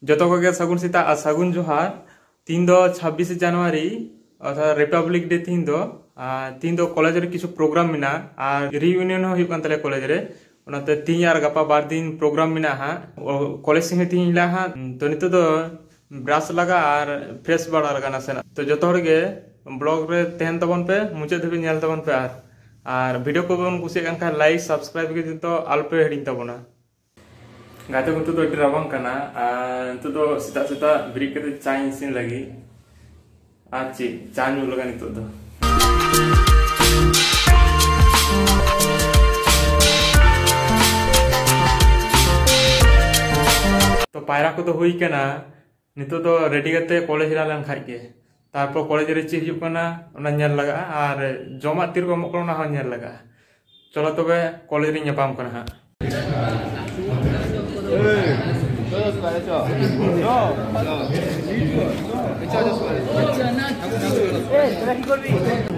जो को सगुन सीता और सगुन जोहार। तीन दो 26 जनवरी अर्थात रिपब्लिक डे तीन दो कॉलेज रे किछु प्रोग्राम मिना और रियूनियन हो हुई तले कॉलेज रे उनाते तीन यार गपा बार दिन प्रोग्राम मिना हा कॉलेज से तीन ला हा तो नितो दो ब्राश लगा और फ्रेश बड़ा लगा ना तो जो गे ब्लॉग रे तहन तबन पे मुझे धबी नेल तबन पे और वीडियो को बन कुसी का लाइक सब्सक्राइब के तो आलपे हिडिंग तबना गाते को तो राबांग कना तो सीता सीता ब्रिक के चा इसिन लगी आज ची चा नु लगा नितो तो पायरा को तो हुई कना नितो तो रेडी करते कॉलेज ला लन खाइ के तारपर कॉलेज रे ची हिजुक कना ओना नेल लगा और जमा तीर को मकरो ना नेल लगा चलो तबे कॉलेज रे न्यापाम कना हा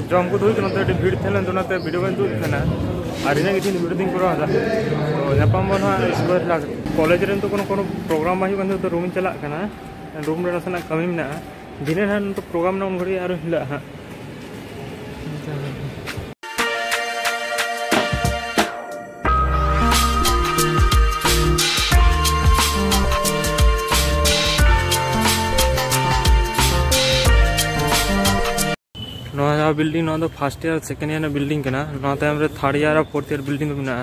जम को दुई नते भीड़ थेलन तो नते वीडियो बन दुई थना और इना किथिन वीडियो दिन करा तो न्यापाम बन स्कूल ला कॉलेज रे तो कोनो प्रोग्राम माही बन तो रूम चला कना रूम रे नसना कमी ना दिने हां तो प्रोग्राम ना उन घड़ी आरो हिला हां नया बिल्डिंग ना तो first year second year building कना ना तायम रे थर्ड ईयर और फोर्थ ईयर बिल्डिंग में ना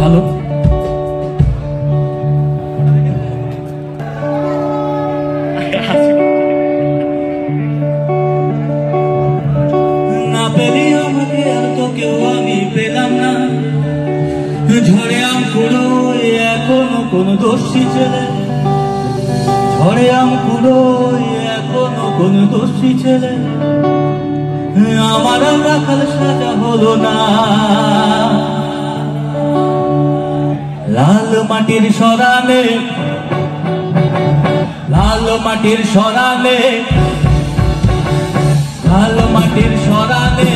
हेलो ना पेली আমাকে আর তো কেউ আমি পেলাম না ঝড়ে আম কুড়ো এখনো কোনো দোষী ছেলে ঝড়ে আম কুড়ো এখনো কোনো দোষী ছেলে আমার রাখাল সাজা হলো না লাল মাটির সরালে লাল মাটির সরালে লাল মাটির সরালে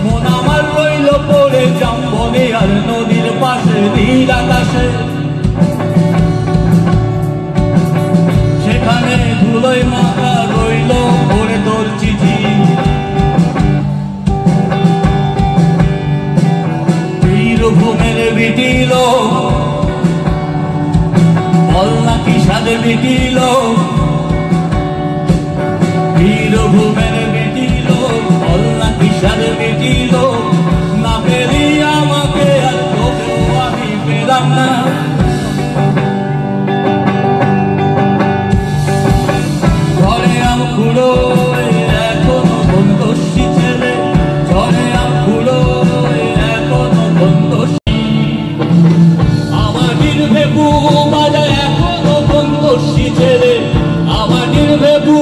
মন আমার রইল পড়ে জাম্বনে আর নদীর পাশে নীল আকাশে সেখানে ধুলোয় মাখা রইল পড়ে তোর চিঠি বীরভূমের বিটিল বল নাকি সাদে বিটিল বীরভূমের বিটিল বল নাকি সাদে বিটিল না পেলি আমাকে আর তোকেও আমি পেলাম না ঘরে আম কুড়ো এখনো কোন দোষী ছেলে ঘরে আম কুড়ো এখনো কোন দোষী আমার নির্ভেবু বাজায় এখনো কোন দোষী ছেলে আমার নির্ভেবু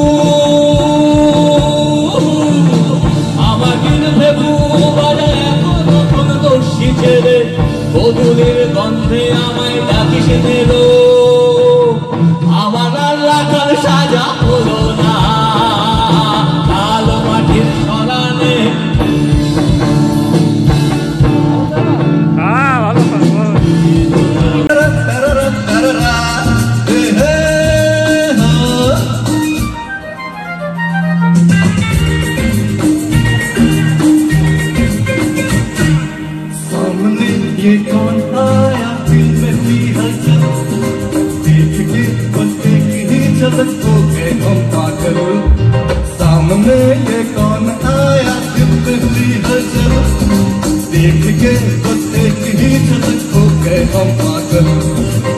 ছেলে বদুলের গন্ধে আমায় ডাকিস দিল আমার রাখাল সাজা হলো না লাল মাটির সরানে ये कौन आया दिल में भी हलचल देख के बस एक ही झलक हो गए हम पागल सामने ये कौन आया दिल में भी हलचल देख के बस एक ही झलक हो गए हम पागल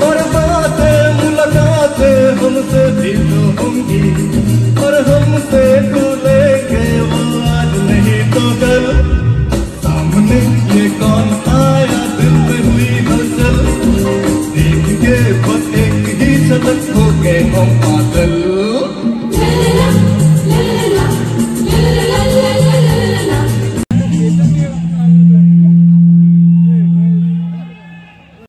और बातें मुलाकातें हमसे भी तो होंगी और हमसे भूलेंगे वो आज नहीं तो कल सामने ये कौन आया दिल में हुई हलचल देख के बस